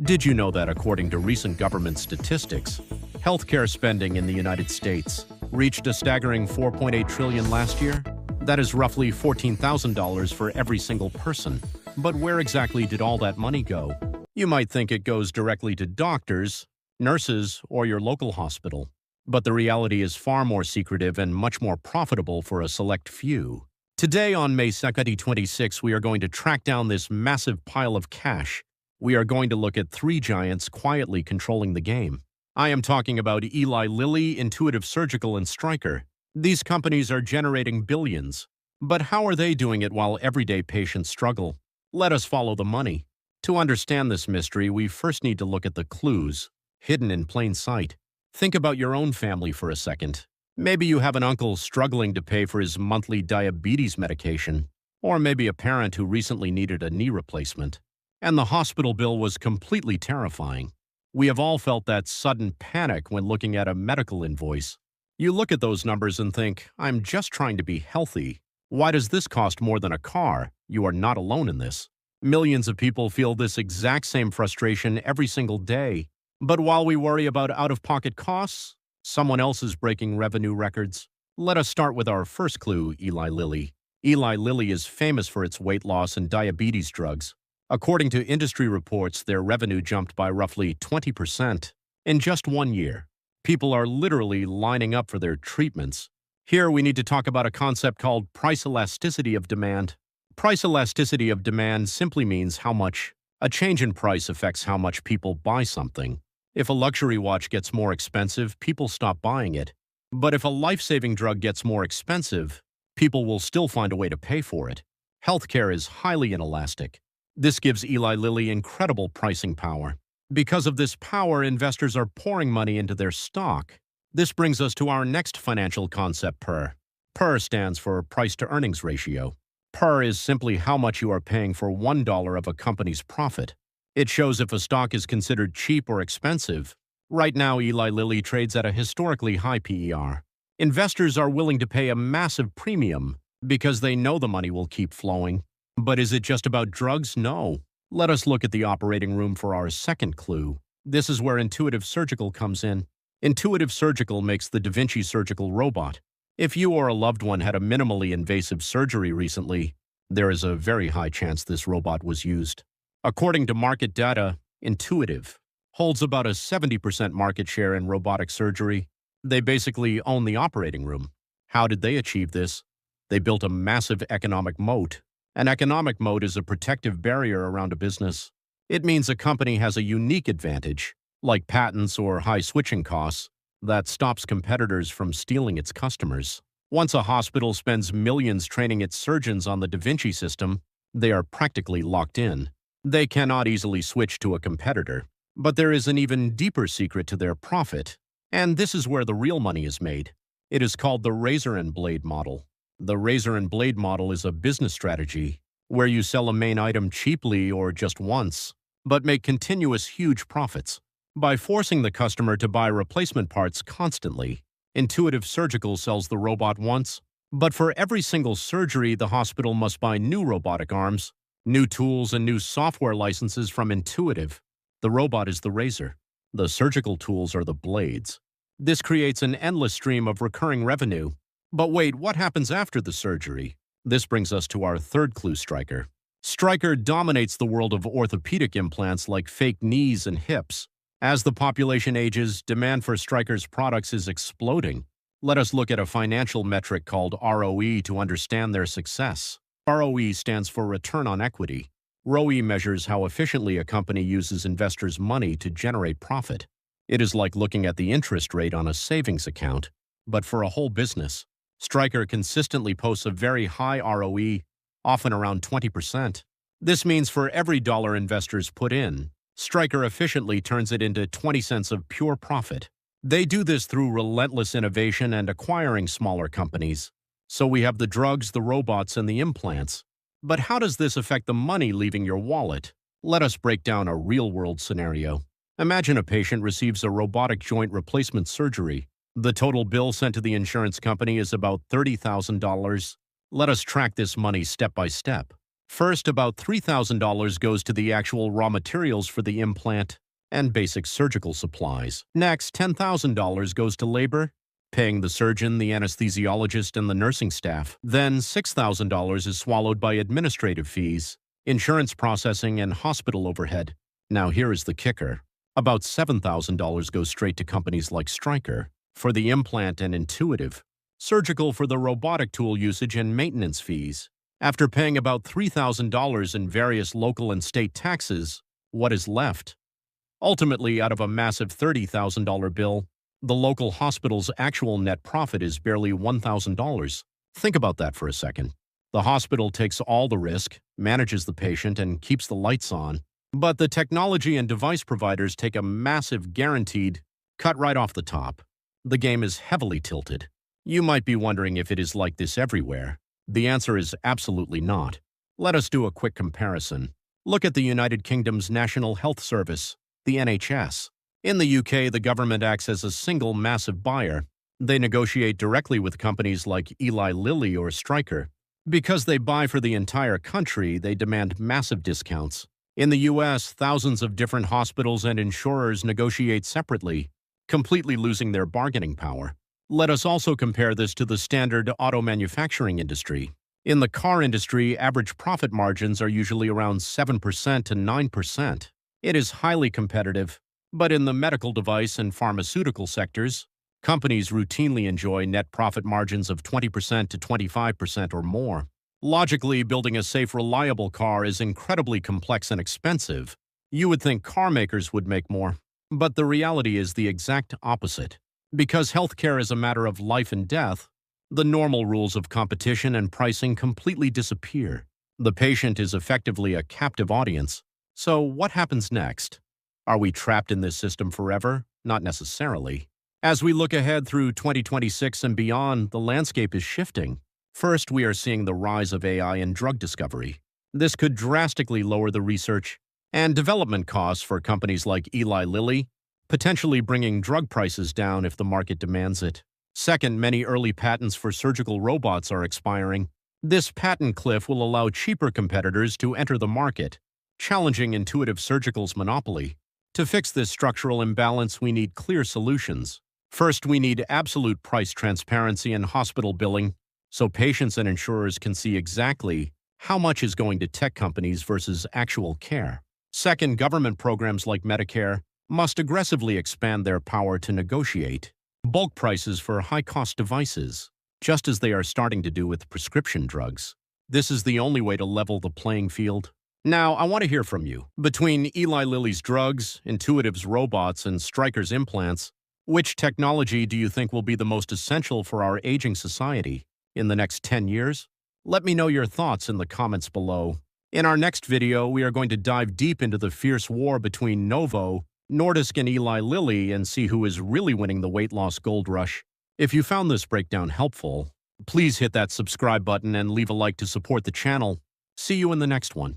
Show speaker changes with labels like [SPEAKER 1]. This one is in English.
[SPEAKER 1] Did you know that according to recent government statistics, healthcare spending in the United States reached a staggering $4.8 trillion last year? That is roughly $14,000 for every single person. But where exactly did all that money go? You might think it goes directly to doctors, nurses, or your local hospital. But the reality is far more secretive and much more profitable for a select few. Today on May 2nd, 26, we are going to track down this massive pile of cash. We are going to look at three giants quietly controlling the game. I am talking about Eli Lilly, Intuitive Surgical, and Stryker. These companies are generating billions. But how are they doing it while everyday patients struggle? Let us follow the money. To understand this mystery, we first need to look at the clues hidden in plain sight. Think about your own family for a second. Maybe you have an uncle struggling to pay for his monthly diabetes medication, or maybe a parent who recently needed a knee replacement. And the hospital bill was completely terrifying. We have all felt that sudden panic when looking at a medical invoice. You look at those numbers and think, I'm just trying to be healthy. Why does this cost more than a car? You are not alone in this. Millions of people feel this exact same frustration every single day. But while we worry about out-of-pocket costs, someone else is breaking revenue records. Let us start with our first clue, Eli Lilly. Eli Lilly is famous for its weight loss and diabetes drugs. According to industry reports, their revenue jumped by roughly 20% in just 1 year. People are literally lining up for their treatments. Here we need to talk about a concept called price elasticity of demand. Price elasticity of demand simply means how much a change in price affects how much people buy something. If a luxury watch gets more expensive, people stop buying it. But if a life-saving drug gets more expensive, people will still find a way to pay for it. Healthcare is highly inelastic. This gives Eli Lilly incredible pricing power. Because of this power, investors are pouring money into their stock. This brings us to our next financial concept, PER. PER stands for price-to-earnings ratio. PER is simply how much you are paying for $1 of a company's profit. It shows if a stock is considered cheap or expensive. Right now, Eli Lilly trades at a historically high PER. Investors are willing to pay a massive premium because they know the money will keep flowing. But is it just about drugs? No. Let us look at the operating room for our second clue. This is where Intuitive Surgical comes in. Intuitive Surgical makes the Da Vinci surgical robot. If you or a loved one had a minimally invasive surgery recently, there is a very high chance this robot was used. According to market data, Intuitive holds about a 70% market share in robotic surgery. They basically own the operating room. How did they achieve this? They built a massive economic moat. An economic moat is a protective barrier around a business. It means a company has a unique advantage, like patents or high switching costs, that stops competitors from stealing its customers. Once a hospital spends millions training its surgeons on the Da Vinci system, they are practically locked in. They cannot easily switch to a competitor. But there is an even deeper secret to their profit, and this is where the real money is made. It is called the razor and blade model. The razor and blade model is a business strategy where you sell a main item cheaply or just once, but make continuous huge profits. By forcing the customer to buy replacement parts constantly, Intuitive Surgical sells the robot once, but for every single surgery, the hospital must buy new robotic arms, new tools, and new software licenses from Intuitive. The robot is the razor. The surgical tools are the blades. This creates an endless stream of recurring revenue. But wait, what happens after the surgery? This brings us to our third clue, Stryker. Stryker dominates the world of orthopedic implants like fake knees and hips. As the population ages, demand for Stryker's products is exploding. Let us look at a financial metric called ROE to understand their success. ROE stands for return on equity. ROE measures how efficiently a company uses investors' money to generate profit. It is like looking at the interest rate on a savings account, but for a whole business. Stryker consistently posts a very high ROE, often around 20%. This means for every dollar investors put in, Stryker efficiently turns it into 20 cents of pure profit. They do this through relentless innovation and acquiring smaller companies. So we have the drugs, the robots, and the implants. But how does this affect the money leaving your wallet? Let us break down a real-world scenario. Imagine a patient receives a robotic joint replacement surgery. The total bill sent to the insurance company is about $30,000. Let us track this money step by step. First, about $3,000 goes to the actual raw materials for the implant and basic surgical supplies. Next, $10,000 goes to labor, paying the surgeon, the anesthesiologist, and the nursing staff. Then $6,000 is swallowed by administrative fees, insurance processing, and hospital overhead. Now here is the kicker. About $7,000 goes straight to companies like Stryker for the implant and Intuitive, surgical for the robotic tool usage and maintenance fees. After paying about $3,000 in various local and state taxes, what is left? Ultimately, out of a massive $30,000 bill, the local hospital's actual net profit is barely $1,000. Think about that for a second. The hospital takes all the risk, manages the patient, and keeps the lights on. But the technology and device providers take a massive guaranteed cut right off the top. The game is heavily tilted. You might be wondering if it is like this everywhere. The answer is absolutely not. Let us do a quick comparison. Look at the United Kingdom's National Health Service, the NHS. In the UK, the government acts as a single massive buyer. They negotiate directly with companies like Eli Lilly or Stryker. Because they buy for the entire country, they demand massive discounts. In the US, thousands of different hospitals and insurers negotiate separately, completely losing their bargaining power. Let us also compare this to the standard auto manufacturing industry. In the car industry, average profit margins are usually around 7% to 9%. It is highly competitive, but in the medical device and pharmaceutical sectors, companies routinely enjoy net profit margins of 20% to 25% or more. Logically, building a safe, reliable car is incredibly complex and expensive. You would think car makers would make more, but the reality is the exact opposite. Because healthcare is a matter of life and death, the normal rules of competition and pricing completely disappear. The patient is effectively a captive audience. So what happens next? Are we trapped in this system forever? Not necessarily. As we look ahead through 2026 and beyond, the landscape is shifting. First, we are seeing the rise of AI in drug discovery. This could drastically lower the research and development costs for companies like Eli Lilly, potentially bringing drug prices down if the market demands it. Second, many early patents for surgical robots are expiring. This patent cliff will allow cheaper competitors to enter the market, challenging Intuitive Surgical's monopoly. To fix this structural imbalance, we need clear solutions. First, we need absolute price transparency in hospital billing, so patients and insurers can see exactly how much is going to tech companies versus actual care. Second, government programs like Medicare must aggressively expand their power to negotiate bulk prices for high-cost devices, just as they are starting to do with prescription drugs. This is the only way to level the playing field. Now, I want to hear from you. Between Eli Lilly's drugs, Intuitive's robots, and Stryker's implants, which technology do you think will be the most essential for our aging society in the next 10 years? Let me know your thoughts in the comments below. In our next video, we are going to dive deep into the fierce war between Novo Nordisk and Eli Lilly and see who is really winning the weight loss gold rush. If you found this breakdown helpful, please hit that subscribe button and leave a like to support the channel. See you in the next one.